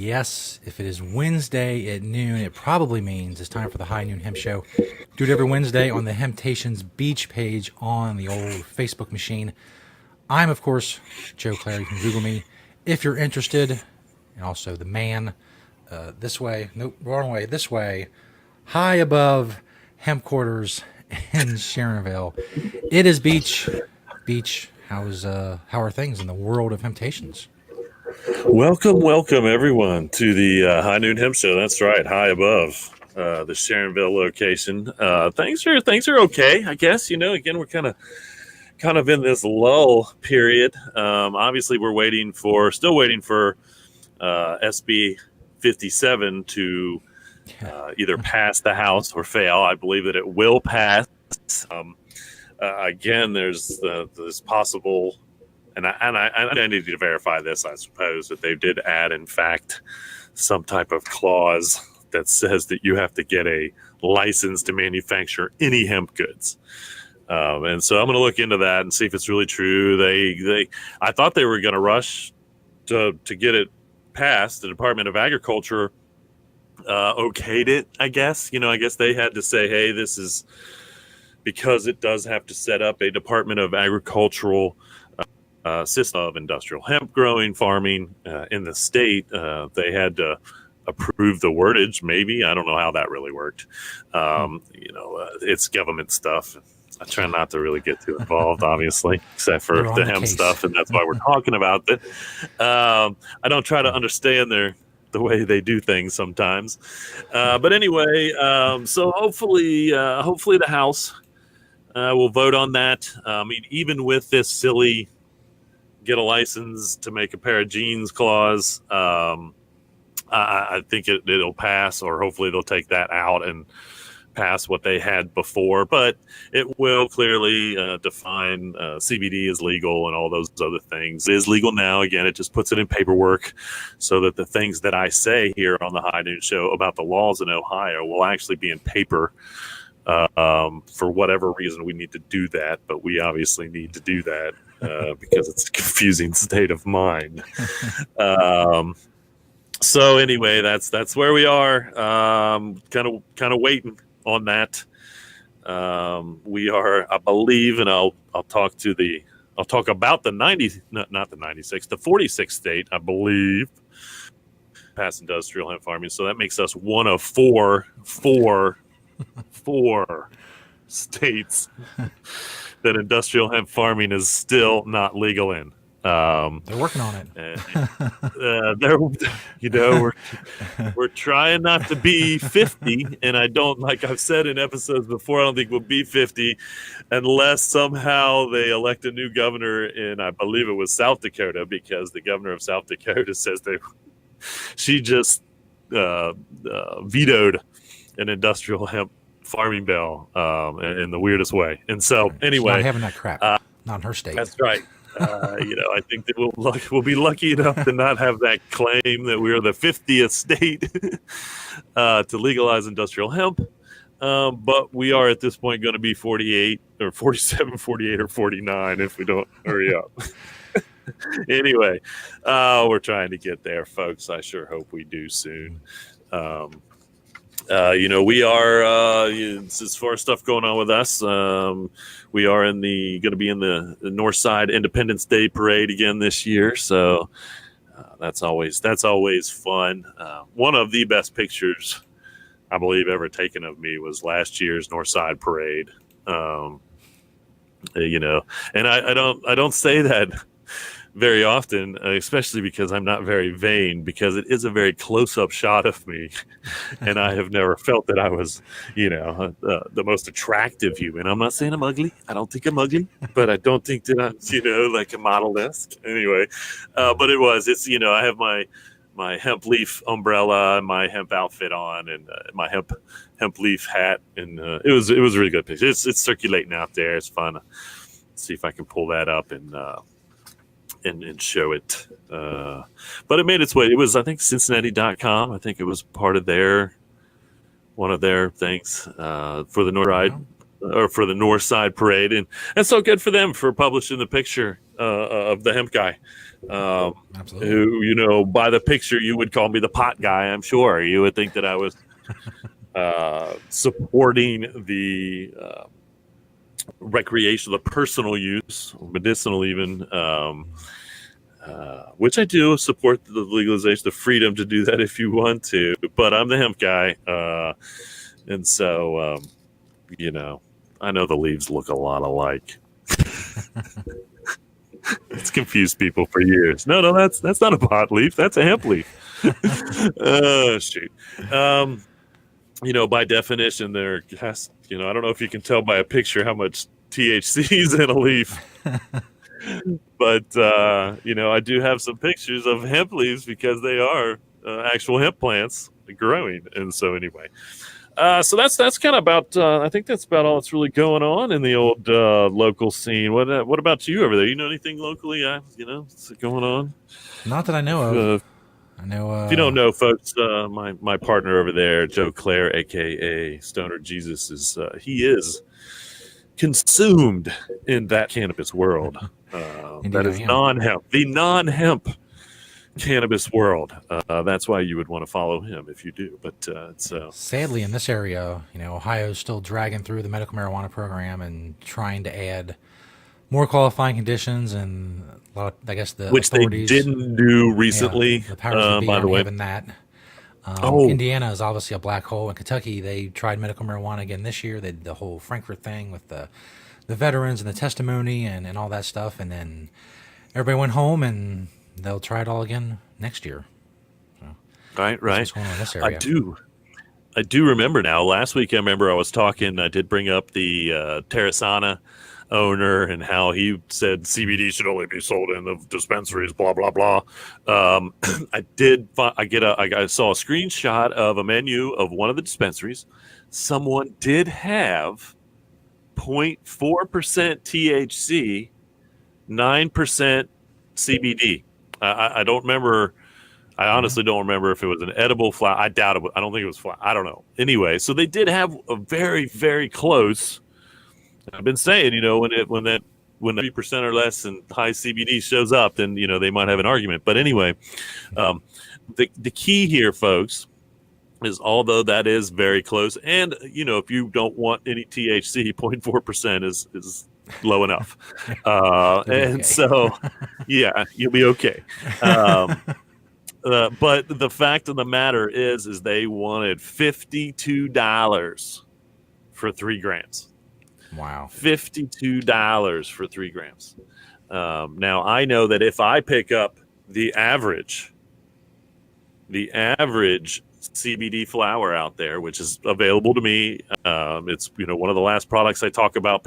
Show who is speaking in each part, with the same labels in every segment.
Speaker 1: Yes, if it is Wednesday at noon, it probably means it's time for the High Noon Hemp Show. Do it every Wednesday on the Hemptations Beach page on the old Facebook machine. I'm, of course, Joe Clare. You can Google me if you're interested. And also the man this way, nope, wrong way, this way, high above hemp quarters in Sharonville. It is Beach. Beach, how are things in the world of Hemptations?
Speaker 2: Welcome everyone to the High Noon Hemp Show. That's right, high above the Sharonville location. Things are okay, I guess. You know, again, we're kind of in this lull period. Obviously, we're still waiting for SB 57 to either pass the House or fail. I believe that it will pass. Again, there's this possible. And I need to verify this, I suppose, that they did add, in fact, some type of clause that says that you have to get a license to manufacture any hemp goods. And so I'm going to look into that and see if it's really true. I thought they were going to rush to get it passed. The Department of Agriculture okayed it, I guess. You know, I guess they had to say, hey, this is because it does have to set up a Department of Agricultural system of industrial hemp growing, farming in the state. They had to approve the wordage, maybe. I don't know how that really worked. It's government stuff. I try not to really get too involved, obviously, except for the hemp stuff, and that's why we're talking about it. I don't try to understand the way they do things sometimes. But anyway, so hopefully the House will vote on that. I mean, even with this silly get a license to make a pair of jeans clause, I think it'll pass, or hopefully they'll take that out and pass what they had before. But it will clearly define CBD is legal and all those other things. It is legal now. Again, it just puts it in paperwork so that the things that I say here on the High Noon Show about the laws in Ohio will actually be in paper. For whatever reason, we need to do that, but we obviously need to do that because it's a confusing state of mind. So anyway, that's where we are. Kind of waiting on that. We are, I believe, and I'll talk about the 46th state, I believe, past industrial hemp farming. So that makes us one of four states that industrial hemp farming is still not legal in.
Speaker 1: They're working on it.
Speaker 2: We're trying not to be 50, and I don't, like I've said in episodes before, I don't think we'll be 50 unless somehow they elect a new governor in, I believe it was South Dakota, because the governor of South Dakota says she just vetoed an industrial hemp farming bill in the weirdest way. And so anyway,
Speaker 1: she's not having that crap. Not in her state.
Speaker 2: That's right. I think that we'll be lucky enough to not have that claim that we're the 50th state to legalize industrial hemp. But we are at this point going to be 48 or 47, 48 or 49 if we don't hurry up. Anyway, we're trying to get there, folks. I sure hope we do soon. We are, as far as stuff going on with us, we are going to be in the North Side Independence Day Parade again this year. So that's always fun. One of the best pictures I believe ever taken of me was last year's North Side Parade. And I don't say that very often, especially because I'm not very vain, because it is a very close-up shot of me, and I have never felt that I was, the most attractive human. I'm not saying I'm ugly. I don't think I'm ugly, but I don't think that I'm, like a model-esque. Anyway, but I have my hemp leaf umbrella, and my hemp outfit on, and my hemp leaf hat, and it was a really good picture. It's circulating out there. It's fun. Let's see if I can pull that up and show it. But it made its way. It was, I think, Cincinnati.com. I think it was part of one of their things for the North Side, or for the North Side Parade. And so good for them for publishing the picture. of the hemp guy.
Speaker 1: Absolutely.
Speaker 2: Who, by the picture, you would call me the pot guy. I'm sure you would think that I was supporting the recreational, the personal use, medicinal even, which I do support the legalization, the freedom to do that if you want to. But I'm the hemp guy, and so I know the leaves look a lot alike. It's confused people for years. No, that's not a pot leaf. That's a hemp leaf. Oh, shoot. By definition, there has, I don't know if you can tell by a picture how much THC is in a leaf. But, I do have some pictures of hemp leaves because they are actual hemp plants growing. And so anyway, so that's kind of about, I think that's about all that's really going on in the old local scene. What about you over there? You know anything locally? What's going on?
Speaker 1: Not that I know of. I know.
Speaker 2: If you don't know, folks, my partner over there, Joe Clare, aka Stoner Jesus, he is consumed in that cannabis world. That is non-hemp, the non-hemp cannabis world. That's why you would want to follow him if you do. But
Speaker 1: sadly, in this area, Ohio's still dragging through the medical marijuana program and trying to add more qualifying conditions, and a lot of, I guess, the
Speaker 2: which
Speaker 1: authorities,
Speaker 2: they didn't do recently.
Speaker 1: The powers that be
Speaker 2: by the way,
Speaker 1: having that. Indiana is obviously a black hole. In Kentucky, they tried medical marijuana again this year. They did the whole Frankfurt thing with the veterans and the testimony and all that stuff, and then everybody went home, and they'll try it all again next year. So,
Speaker 2: right.
Speaker 1: What's going on in this area?
Speaker 2: I do remember now. Last week, I remember I was talking. I did bring up the Terrasana owner and how he said CBD should only be sold in the dispensaries. Blah blah blah. I saw a screenshot of a menu of one of the dispensaries. Someone did have 0.4% THC, 9% CBD. I don't remember. I honestly don't remember if it was an edible flower. I doubt it. I don't think it was flower. I don't know. Anyway, so they did have a very, very close. I've been saying, when 3% or less and high CBD shows up, then they might have an argument. But anyway, the key here, folks, is although that is very close, and if you don't want any THC, 0.4% is low enough, and so yeah, you'll be okay. But the fact of the matter is they wanted $52 for 3 grams.
Speaker 1: Wow.
Speaker 2: $52 for 3 grams. Now I know that if I pick up the average CBD flower out there, which is available to me, it's one of the last products I talk about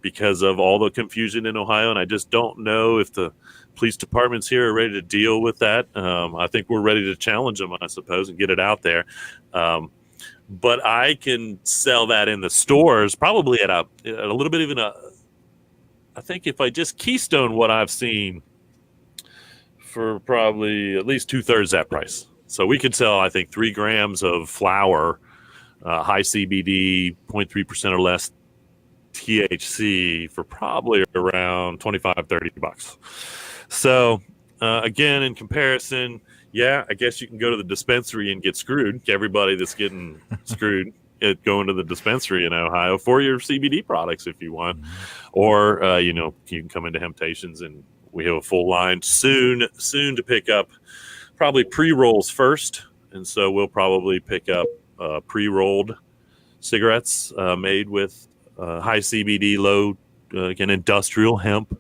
Speaker 2: because of all the confusion in Ohio, and I just don't know if the police departments here are ready to deal with that. I think we're ready to challenge them, I suppose, and get it out there. But I can sell that in the stores probably at a little bit even I think if I just keystone what I've seen for probably at least 2/3 that price. So we could sell, I think, 3 grams of flower, high CBD, 0.3% or less THC for probably around $25-$30. So again, in comparison, yeah, I guess you can go to the dispensary and get screwed. Everybody that's getting screwed going to the dispensary in Ohio for your CBD products if you want. Or, you can come into Hemptations and we have a full line soon to pick up probably pre-rolls first. And so we'll probably pick up pre-rolled cigarettes made with high CBD, low, again, industrial hemp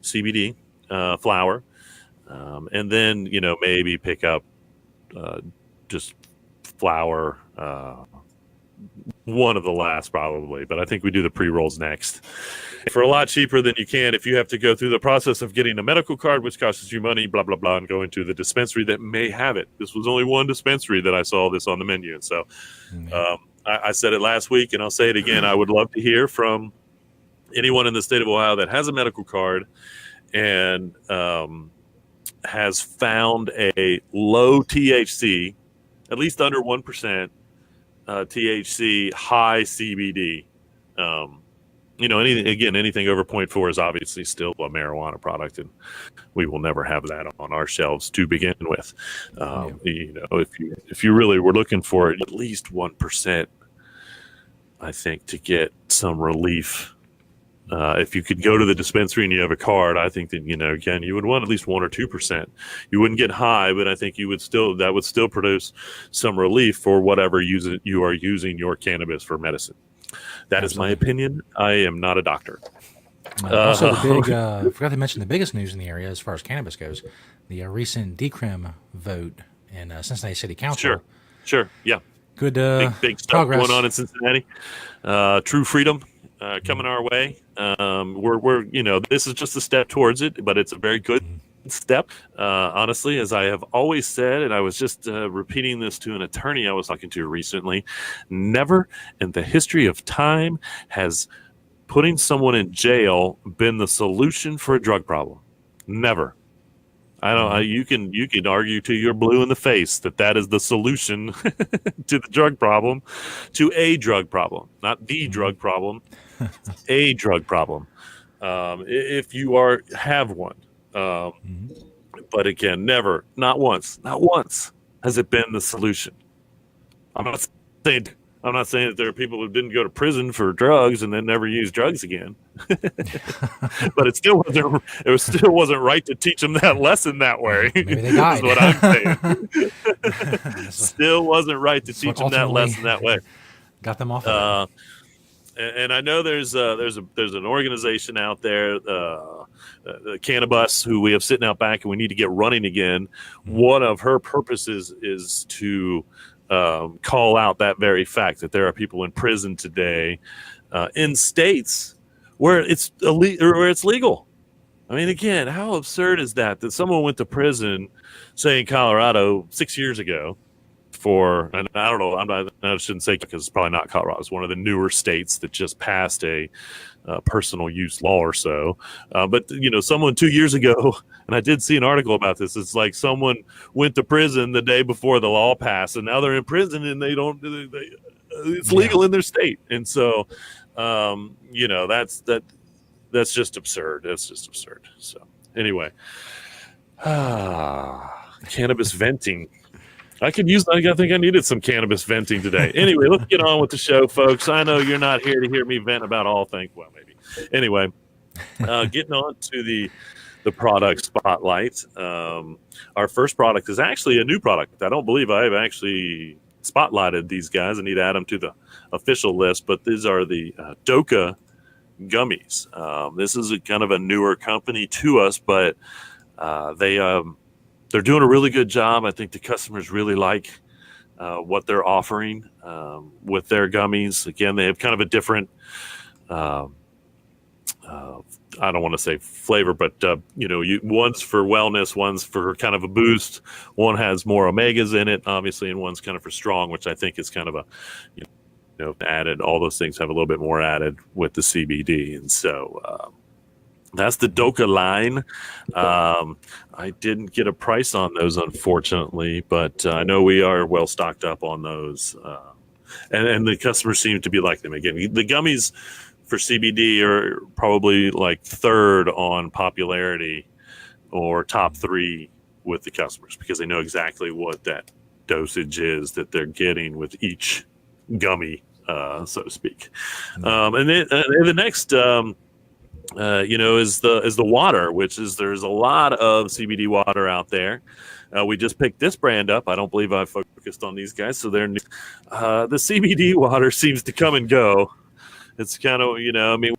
Speaker 2: CBD flower. And then, maybe pick up just flower, one of the last probably, but I think we do the pre-rolls next for a lot cheaper than you can if you have to go through the process of getting a medical card, which costs you money, blah, blah, blah, and going to the dispensary that may have it. This was only one dispensary that I saw this on the menu. And so I said it last week and I'll say it again. I would love to hear from anyone in the state of Ohio that has a medical card and has found a low THC, at least under 1% THC, high CBD anything over zero point 0.4 is obviously still a marijuana product, and we will never have that on our shelves to begin with. If you really were looking for at least 1%, I think, to get some relief. If you could go to the dispensary and you have a card, I think that, again, you would want at least 1 or 2%. You wouldn't get high, but I think that would still produce some relief for whatever you are using your cannabis for medicine. That is my opinion. I am not a doctor.
Speaker 1: Also, the big, I forgot to mention the biggest news in the area as far as cannabis goes, the recent decrim vote in Cincinnati City Council.
Speaker 2: Sure. Yeah.
Speaker 1: Good
Speaker 2: big stuff
Speaker 1: progress
Speaker 2: going on in Cincinnati. True freedom coming our way. We're this is just a step towards it, but it's a very good step. Honestly, as I have always said, and I was just repeating this to an attorney I was talking to recently, never in the history of time has putting someone in jail been the solution for a drug problem. Never. I don't. You can argue till you're blue in the face that is the solution to the drug problem, to a drug problem, not the drug problem, a drug problem. If you have one, but again, never, not once has it been the solution. I'm not saying that there are people who didn't go to prison for drugs and then never use drugs again. But it still wasn't right to teach them that lesson that way.
Speaker 1: Maybe they died.
Speaker 2: Is what I'm saying. Still wasn't right to teach them that lesson that way.
Speaker 1: Got them off of it.
Speaker 2: And I know there's an organization out there, Cannabis, who we have sitting out back, and we need to get running again. One of her purposes is to call out that very fact that there are people in prison today in states where it's legal. I mean, again, how absurd is that someone went to prison, say in Colorado 6 years ago, and I don't know, I shouldn't say because it's probably not Colorado. It's one of the newer states that just passed a personal use law or so. But someone 2 years ago, and I did see an article about this. It's like someone went to prison the day before the law passed, and now they're in prison, and it's legal in their state. And so, that's just absurd. That's just absurd. So anyway, cannabis venting. I think I needed some cannabis venting today. Anyway, let's get on with the show, folks. I know you're not here to hear me vent about all things. Well, maybe. Anyway, getting on to the product spotlight. Our first product is actually a new product. I don't believe I've actually spotlighted these guys. I need to add them to the official list, but these are the Doka gummies. This is kind of a newer company to us, but they're doing a really good job. I think the customers really like what they're offering with their gummies. Again, they have kind of a different, I don't want to say flavor, but one's for wellness, one's for kind of a boost. One has more omegas in it, obviously, and one's kind of for strong, which I think is kind of a, added. All those things have a little bit more added with the CBD, and so. That's the Doka line. I didn't get a price on those, unfortunately, but I know we are well stocked up on those. And the customers seem to be like them. Again, the gummies for CBD are probably like third on popularity or top 3 with the customers because they know exactly what that dosage is that they're getting with each gummy, so to speak. And then the next... is the water, which is there's a lot of CBD water out there. We just picked this brand up. I don't believe I focused on these guys, so they're new. The CBD water seems to come and go. It's kind of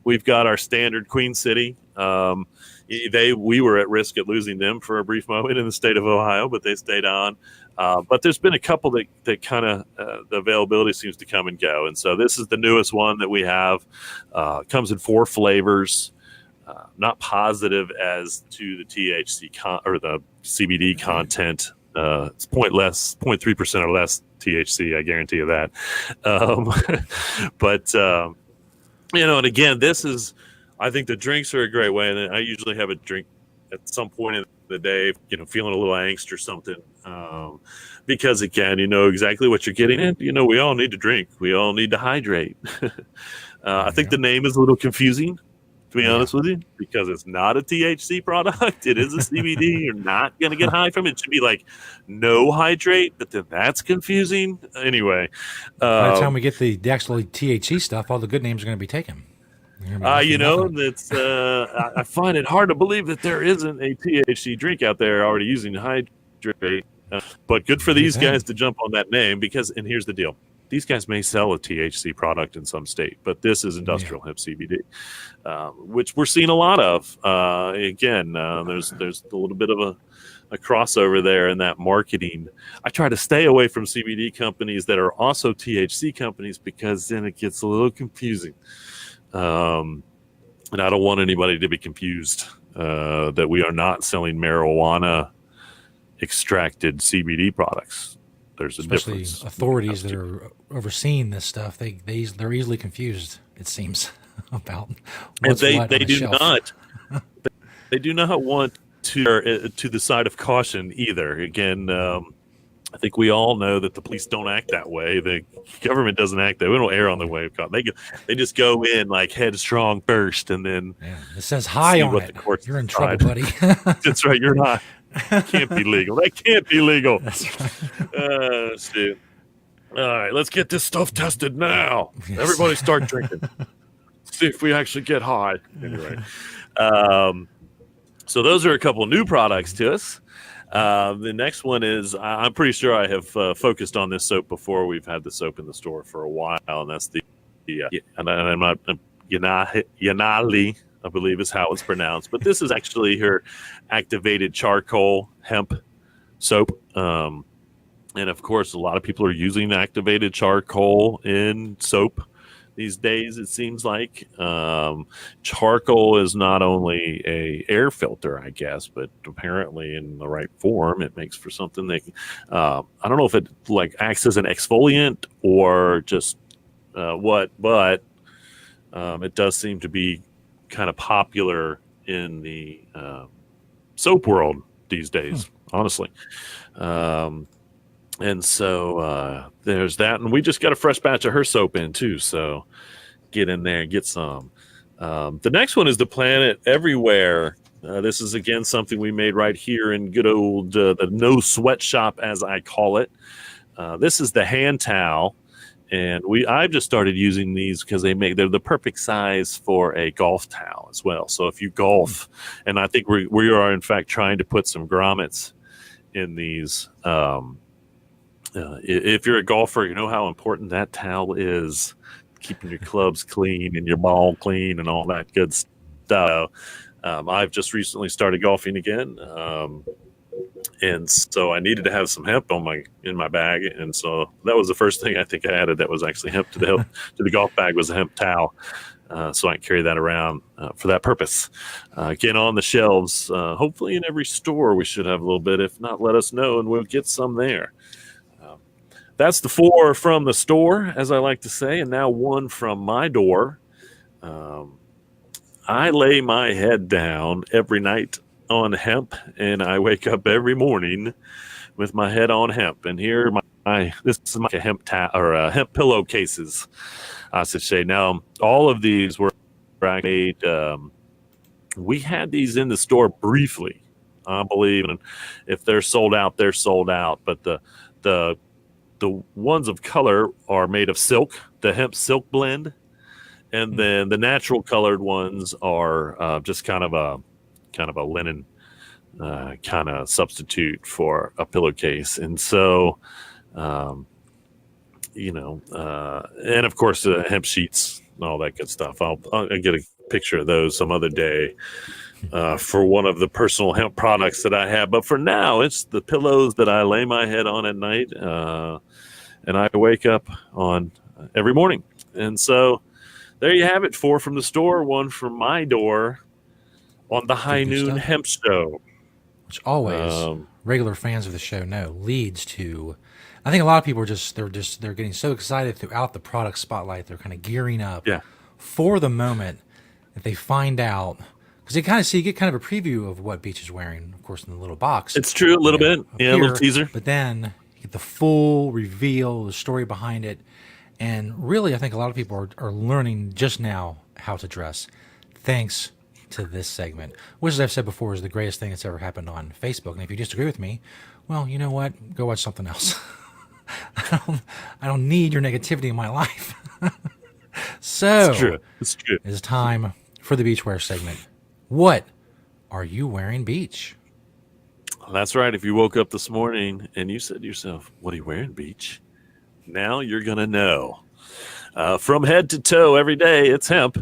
Speaker 2: we've got our standard Queen City. We were at risk at losing them for a brief moment in the state of Ohio, but they stayed on. But there's been a couple that kind of the availability seems to come and go, and so this is the newest one that we have. Comes in 4 flavors. Not positive as to the THC or the CBD content. It's 0.3% or less THC. I guarantee you that. But and again, this is. I think the drinks are a great way, and I usually have a drink at some point in the day, feeling a little angst or something, because again, you know exactly what you're getting, and we all need to drink, we all need to hydrate. I
Speaker 1: There you
Speaker 2: think
Speaker 1: go.
Speaker 2: the name is a little confusing, to be
Speaker 1: Yeah.
Speaker 2: honest with you, because it's not a THC product. It is a CBD. You're not going to get high from it. It should be like no hydrate, but then that's confusing. Anyway,
Speaker 1: By the time we get the actual THC stuff, all the good names are going to be taken. You're gonna be left
Speaker 2: you
Speaker 1: with
Speaker 2: know,
Speaker 1: nothing.
Speaker 2: that's I find it hard to believe that there isn't a THC drink out there already using hydrate. But good for
Speaker 1: Maybe
Speaker 2: these guys
Speaker 1: then.
Speaker 2: to jump on that name because, and here's the deal. These guys may sell a THC product in some state, but this is industrial hemp CBD, which we're seeing a lot of. There's a little bit of a crossover there in that marketing. I try to stay away from CBD companies that are also THC companies because then it gets a little confusing. And I don't want anybody to be confused that we are not selling marijuana extracted CBD products. There's a
Speaker 1: Especially
Speaker 2: difference.
Speaker 1: authorities that are overseeing this stuff, they're easily confused. It seems about
Speaker 2: And
Speaker 1: what's
Speaker 2: they
Speaker 1: what on the
Speaker 2: do
Speaker 1: shelf.
Speaker 2: not they do not want to the side of caution either. Again, I think we all know that the police don't act that way. The government doesn't act that way. We don't err on the way of caution. They just go in like headstrong first, and then
Speaker 1: Yeah, it says high
Speaker 2: see
Speaker 1: on
Speaker 2: what
Speaker 1: it.
Speaker 2: the courts
Speaker 1: You're in trouble,
Speaker 2: decide.
Speaker 1: buddy.
Speaker 2: That's right. You're not. Can't be legal. That can't be legal.
Speaker 1: That's right.
Speaker 2: Shoot. All right, let's get this stuff tested now.
Speaker 1: Yes.
Speaker 2: Everybody start drinking. See if we actually get high. Anyway, so those are a couple new products to us. The next one is, I'm pretty sure I have focused on this soap before. We've had the soap in the store for a while, and that's and I'm not, Yanali, I believe is how it's pronounced. But this is actually her activated charcoal hemp soap. And of course, a lot of people are using activated charcoal in soap these days, it seems like. Charcoal is not only a air filter, I guess, but apparently in the right form, it makes for something that I don't know if it like acts as an exfoliant or just but it does seem to be kind of popular in the soap world these days, honestly. And so there's that. And we just got a fresh batch of her soap in too. So get in there and get some. The next one is the Planet Everywhere. This is, again, something we made right here in good old the No Sweat Shop, as I call it. This is the hand towel. And I've just started using these because they're the perfect size for a golf towel as well. So if you golf, and I think we are, in fact, trying to put some grommets in these. If you're a golfer, you know how important that towel is, keeping your clubs clean and your ball clean and all that good stuff. I've just recently started golfing again, and so I needed to have some hemp in my bag, and so that was the first thing I think I added that was actually hemp to the golf bag was a hemp towel. So I can carry that around for that purpose. Again, on the shelves, hopefully in every store we should have a little bit. If not, let us know and we'll get some there. That's the 4 from the store, as I like to say, and now 1 from my door. I lay my head down every night on hemp, and I wake up every morning with my head on hemp. And here, this is my hemp hemp pillowcases, I should say. Now, all of these were made. We had these in the store briefly, I believe, and if they're sold out, they're sold out. But the ones of color are made of silk, the hemp silk blend, and then the natural colored ones are just kind of a linen kind of substitute for a pillowcase. And so, and of course, hemp sheets and all that good stuff. I'll get a picture of those some other day for one of the personal hemp products that I have. But for now, it's the pillows that I lay my head on at night. And I wake up on every morning. And so there you have it. 4 from the store, 1 from my door on the High Noon Hemp Show.
Speaker 1: Which always, regular fans of the show know, leads to, I think a lot of people they're getting so excited throughout the product spotlight. They're kind of gearing up for the moment that they find out, because you get kind of a preview of what Beach is wearing, of course, in the little box.
Speaker 2: It's true, a little bit. Yeah, a little teaser.
Speaker 1: But then you get the full reveal, the story behind it. And really, I think a lot of people are learning just now how to dress thanks to this segment, which, as I've said before, is the greatest thing that's ever happened on Facebook. And if you disagree with me, well, you know what? Go watch something else. I don't need your negativity in my life. So,
Speaker 2: It's true. It's true.
Speaker 1: it's time for the Beachwear segment. What are you wearing, Beach?
Speaker 2: That's right. If you woke up this morning and you said to yourself, "What are you wearing, Beach?" Now you're gonna know. From head to toe, every day it's hemp.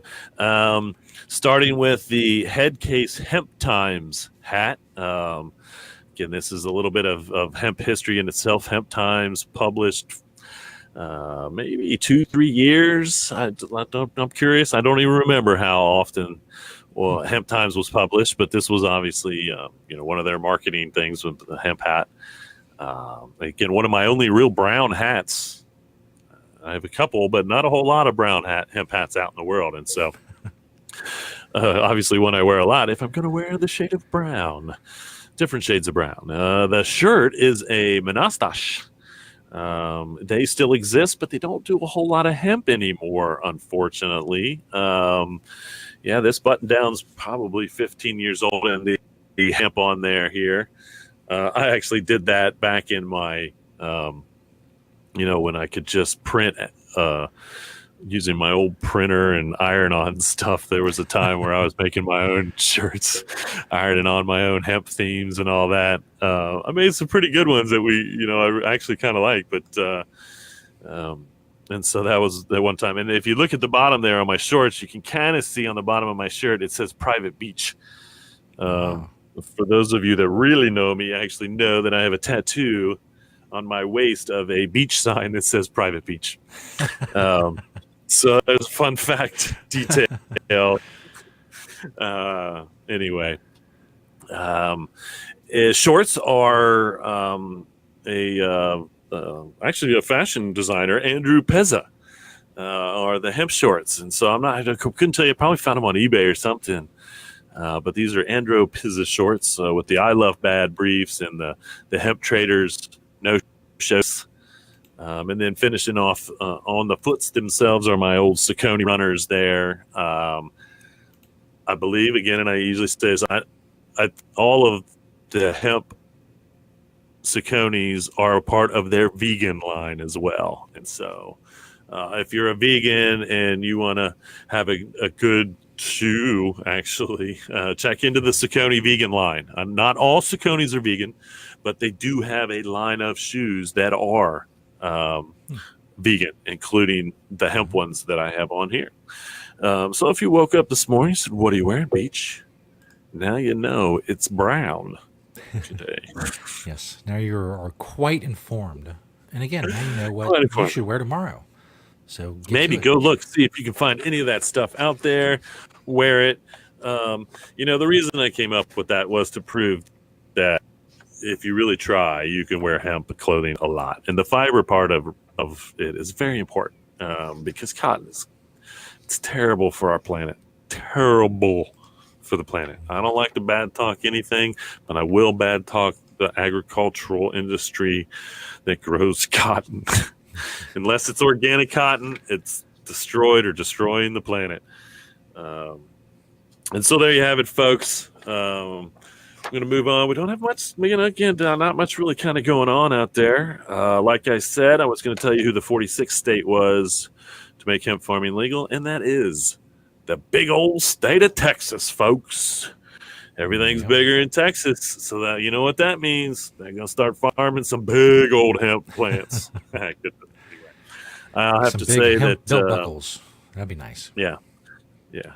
Speaker 2: Starting with the Headcase Hemp Times hat. Again, this is a little bit of hemp history in itself. Hemp Times published maybe 2-3 years. I'm curious. I don't even remember how often Hemp Times was published, but this was obviously one of their marketing things with the hemp hat. Again, one of my only real brown hats. I have a couple, but not a whole lot of brown hemp hats out in the world, and so obviously one I wear a lot. If I'm going to wear the shade of brown, different shades of brown. The shirt is a monastache. They still exist, but they don't do a whole lot of hemp anymore, unfortunately. This button down's probably 15 years old, and the hemp on there here. I actually did that back in my, when I could just print using my old printer and iron on stuff. There was a time where I was making my own shirts, ironing on my own hemp themes and all that. I made some pretty good ones that I actually kind of like, but and so that was that one time. And if you look at the bottom there on my shorts, you can kind of see on the bottom of my shirt, it says Private Beach.
Speaker 1: Wow.
Speaker 2: For those of you that really know me, actually know that I have a tattoo on my waist of a beach sign that says Private Beach. So there's a fun fact detail. Anyway, shorts are actually a fashion designer, Andrew Pezza, are the hemp shorts. And so I couldn't tell you, I probably found them on eBay or something. But these are Andrew Pezza shorts with the I Love Bad briefs and the Hemp Traders no shows. And then finishing off on the foots themselves are my old Saucony runners there. I believe, again, and I usually say this, all of the hemp Sauconys are a part of their vegan line as well. And so if you're a vegan and you want to have a good shoe, actually, check into the Saucony vegan line. Not all Sauconys are vegan, but they do have a line of shoes that are vegan, including the hemp ones that I have on here. So if you woke up this morning and said, "What are you wearing, Beach?" Now you know it's brown today.
Speaker 1: Yes, now you are quite informed. And again, now you know what you should wear tomorrow. So
Speaker 2: maybe go look, see if you can find any of that stuff out there, wear it. The reason I came up with that was to prove that if you really try, you can wear hemp clothing a lot. And the fiber part of it is very important because cotton it's terrible for our planet. Terrible for the planet. I don't like to bad talk anything, but I will bad talk the agricultural industry that grows cotton. Unless it's organic cotton, it's destroyed or destroying the planet. And so there you have it, folks. I'm going to move on. We don't have much, not much really kind of going on out there. Like I said, I was going to tell you who the 46th state was to make hemp farming legal, and that is the big old state of Texas, folks. Everything's bigger in Texas, so that you know what that means. They're going to start farming some big old hemp plants. I'll have to say that
Speaker 1: belt buckles. That'd be nice.
Speaker 2: Yeah.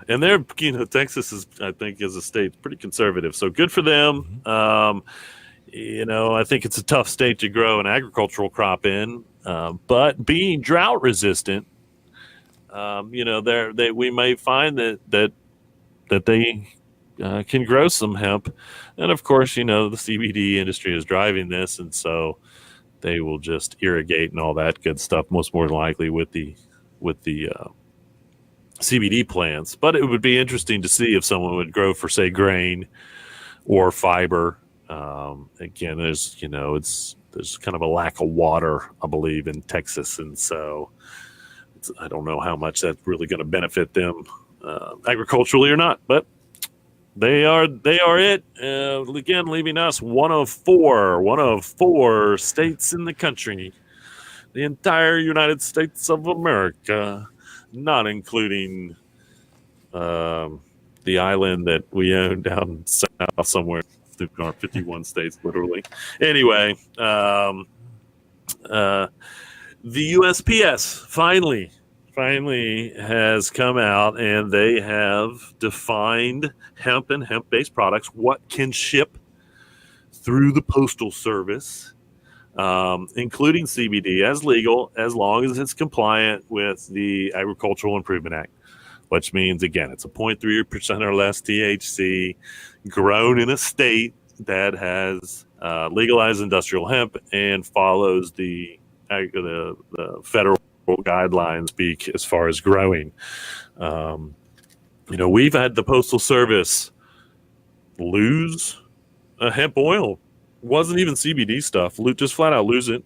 Speaker 2: And they're, Texas is, I think, as a state, pretty conservative. So good for them. Mm-hmm. I think it's a tough state to grow an agricultural crop in, but being drought resistant, we may find that they can grow some hemp. And of course, the CBD industry is driving this. And so they will just irrigate and all that good stuff, most more than likely with the CBD plants. But it would be interesting to see if someone would grow for, say, grain or fiber. Again, there's kind of a lack of water, I believe, in Texas. And so I don't know how much that's really going to benefit them agriculturally or not, but they are it. Again, leaving us one of four states in the country, the entire United States of America, not including the island that we own down south somewhere. Through our 51 states, literally. Anyway, the USPS finally has come out, and they have defined hemp and hemp-based products, what can ship through the Postal Service, including CBD, as legal as long as it's compliant with the Agricultural Improvement Act, which means, again, it's a 0.3% or less THC, grown in a state that has legalized industrial hemp and follows the federal guidelines speak as far as growing. We've had the Postal Service lose a hemp oil. Wasn't even CBD stuff. Just flat out lose it.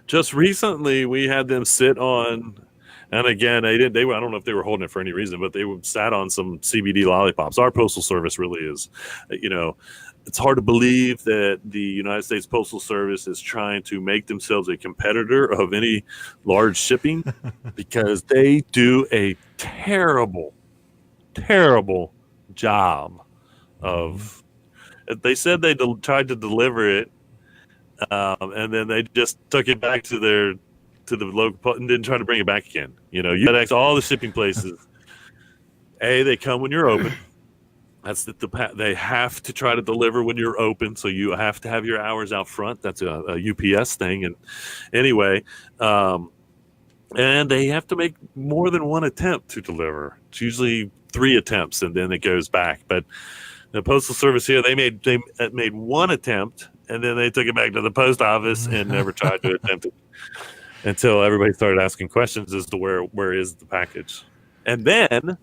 Speaker 2: Just recently, we had them sit on. And again, I don't know if they were holding it for any reason, but they sat on some CBD lollipops. Our Postal Service really is, it's hard to believe that the United States Postal Service is trying to make themselves a competitor of any large shipping because they do a terrible, terrible job of, they said they tried to deliver it, and then they just took it back to the local and didn't try to bring it back again. FedEx, all the shipping places, they come when you're open. That's they have to try to deliver when you're open, so you have to have your hours out front. That's a UPS thing. And anyway, and they have to make more than one attempt to deliver. It's usually 3 attempts, and then it goes back. But the Postal Service here, they made one attempt, and then they took it back to the post office and never tried to attempt it. Until everybody started asking questions as to where is the package. And then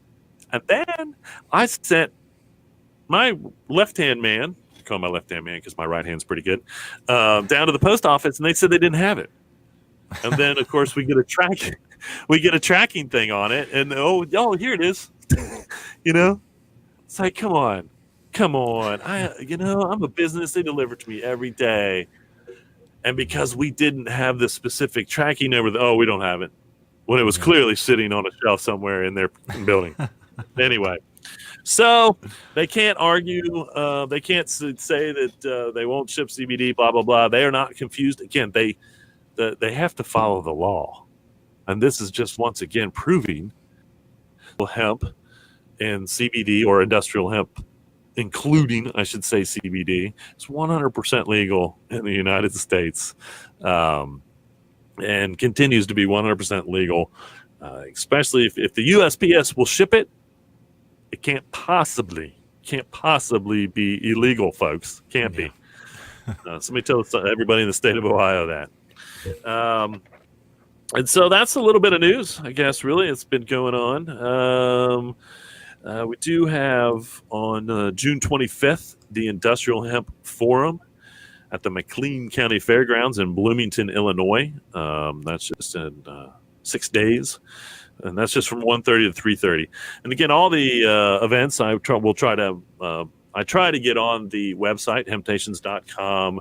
Speaker 2: I sent my left-hand man, I call my left-hand man because my right hand's pretty good, down to the post office, and they said they didn't have it. And then, of course, we get a tracking thing on it, and here it is. It's like, come on. I'm a business. They deliver to me every day. And because we didn't have the specific tracking number, we don't have it. When it was clearly sitting on a shelf somewhere in their building. Anyway, so they can't argue. They can't say that they won't ship CBD, blah, blah, blah. They are not confused. Again, they have to follow the law. And this is just once again proving hemp and CBD or industrial hemp, including, I should say, CBD, it's 100% legal in the United States, and continues to be 100% legal, especially if the USPS will ship it. It can't possibly be illegal, folks. Can't be. Somebody tell everybody in the state of Ohio that. And so that's a little bit of news, I guess, really. It's been going on. We do have on June 25th the Industrial Hemp Forum at the McLean County Fairgrounds in Bloomington, Illinois. That's just in 6 days, and that's just from 1:30 to 3:30. And again, all the events I try to get on the website hemptations.com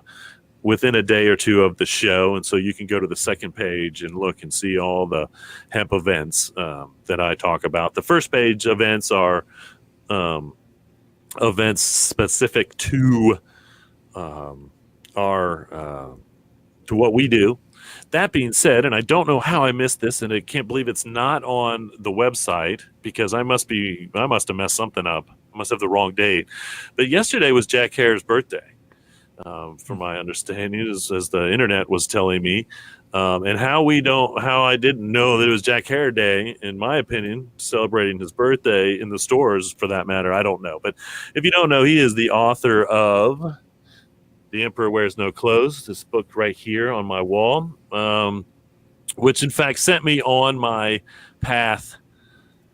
Speaker 2: within a day or two of the show, and so you can go to the second page and look and see all the hemp events that I talk about. The first page events are events specific to to what we do. That being said, and I don't know how I missed this, and I can't believe it's not on the website because I must have messed something up. I must have the wrong date. But yesterday was Jack Hares' birthday. From my understanding, as the internet was telling me, and how I didn't know that it was Jack Hare Day, in my opinion, celebrating his birthday in the stores, for that matter, I don't know. But if you don't know, he is the author of The Emperor Wears No Clothes, this book right here on my wall, which in fact sent me on my path,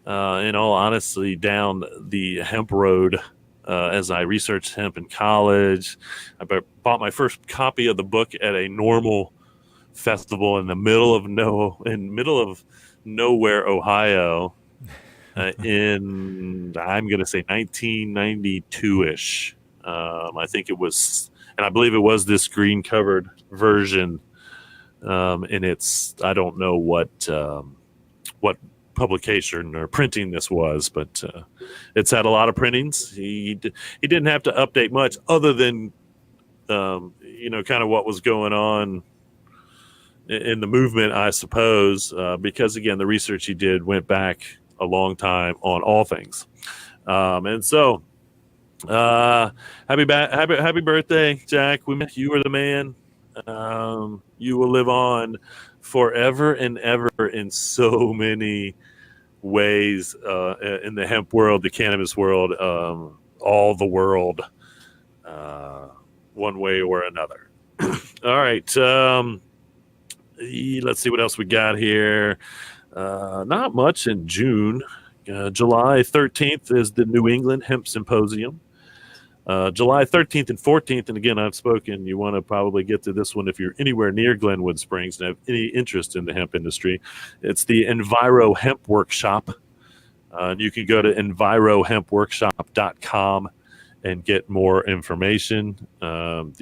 Speaker 2: in all honesty, down the hemp road. As I researched hemp in college, I bought my first copy of the book at a normal festival in the middle of nowhere, Ohio, in I'm going to say 1992-ish. I think it was, and I believe it was this green covered version. And it's, I don't know what publication or printing this was, but it's had a lot of printings. He didn't have to update much other than kind of what was going on in the movement, I suppose, because again, the research he did went back a long time on all things. And so, happy birthday, Jack. You were the man. You will live on forever and ever in so many ways, in the hemp world, the cannabis world, all the world, one way or another. All right. Let's see what else we got here. Not much in June. July 13th is the New England Hemp Symposium. July 13th and 14th, and again, I've spoken, you want to probably get to this one if you're anywhere near Glenwood Springs and have any interest in the hemp industry. It's the Enviro Hemp Workshop. You can go to envirohempworkshop.com and get more information. They've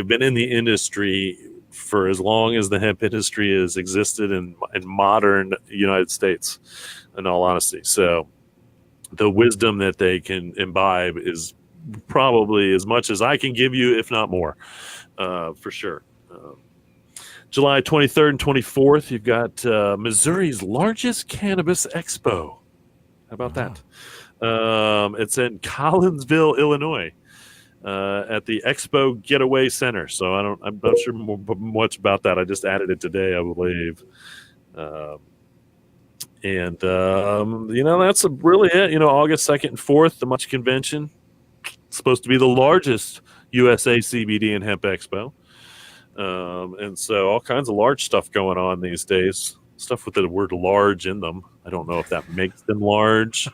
Speaker 2: been in the industry for as long as the hemp industry has existed in modern United States, in all honesty. So the wisdom that they can imbibe is probably as much as I can give you, if not more, for sure. July 23rd and 24th, you've got Missouri's largest cannabis expo. How about that? It's in Collinsville, Illinois, at the Expo Getaway Center. So I'm not sure much about that. I just added it today, I believe. That's really it. August 2nd and 4th, the Much Convention. It's supposed to be the largest USA CBD and hemp expo. And so all kinds of large stuff going on these days. Stuff with the word large in them. I don't know if that makes them large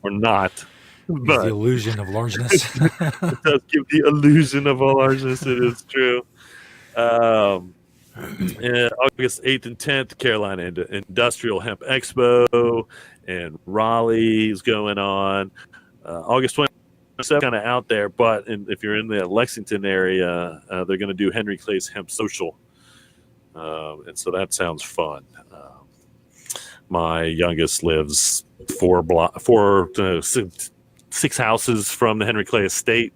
Speaker 2: or not. But
Speaker 1: the illusion of largeness.
Speaker 2: It does give the illusion of a largeness. It is true. August 8th and 10th, Carolina Industrial Hemp Expo and Raleigh is going on. August 27th, kind of out there, but if you're in the Lexington area, they're going to do Henry Clay's Hemp Social. And so that sounds fun. My youngest lives 6 houses from the Henry Clay estate.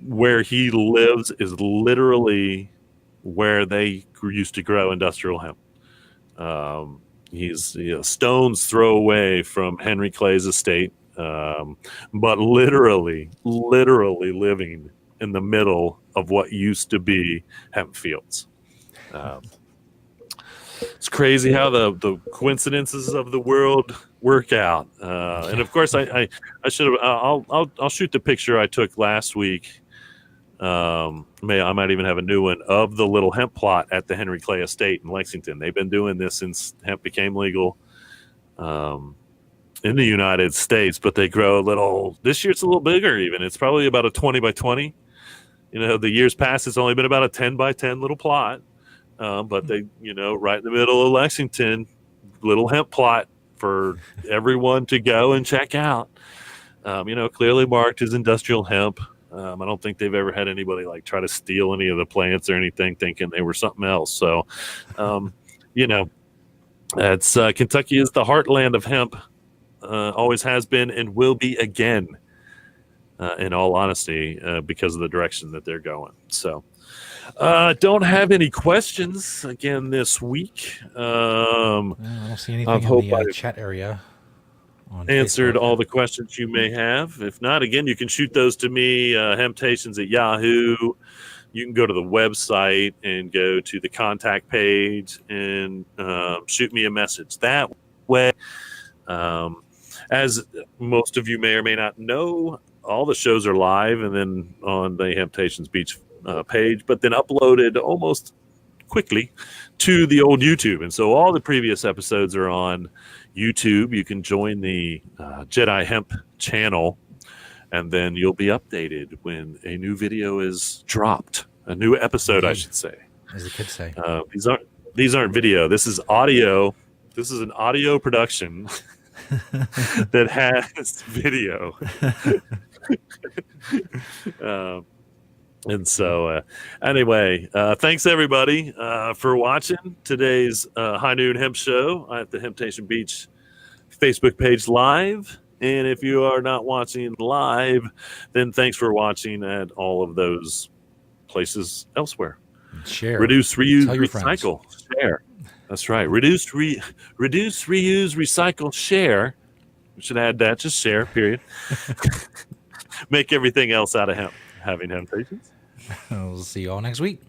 Speaker 2: Where he lives is literally where they used to grow industrial hemp. He's stone's throw away from Henry Clay's estate, but literally living in the middle of what used to be hemp fields. It's crazy how the coincidences of the world work out. And of course, I should have. I'll shoot the picture I took last week. I might even have a new one of the little hemp plot at the Henry Clay Estate in Lexington. They've been doing this since hemp became legal in the United States, but they grow a little. This year it's a little bigger even. It's probably about a 20 by 20. The years past it's only been about a 10 by 10 little plot. But they, right in the middle of Lexington, little hemp plot for everyone to go and check out. Clearly marked as industrial hemp. I don't think they've ever had anybody try to steal any of the plants or anything, thinking they were something else. So, it's Kentucky is the heartland of hemp, always has been and will be again. In all honesty, because of the direction that they're going. So, don't have any questions again this week.
Speaker 1: I don't see anything in the chat area.
Speaker 2: Answered
Speaker 1: Facebook.
Speaker 2: all the questions you may have. If not, again, you can shoot those to me, Hemptations@Yahoo. You can go to the website and go to the contact page and shoot me a message that way. As most of you may or may not know, all the shows are live and then on the Hemptations Beach page, but then uploaded almost quickly to the old YouTube. And so all the previous episodes are on YouTube. You can join the Jedi Hemp channel, and then you'll be updated when a new video is dropped. A new episode, I should say.
Speaker 1: as the kids say.
Speaker 2: These aren't video. This is audio. This is an audio production that has video. And so, anyway, thanks everybody for watching today's High Noon Hemp Show at the Temptation Beach Facebook page live. And if you are not watching live, then thanks for watching at all of those places elsewhere.
Speaker 1: Share.
Speaker 2: Reduce, reuse,
Speaker 1: Tell your
Speaker 2: recycle, share. That's right. Reduce, reuse, recycle, share. We should add that. Just share, period. Make everything else out of hemp. Having Temptations.
Speaker 1: We'll see you all next week.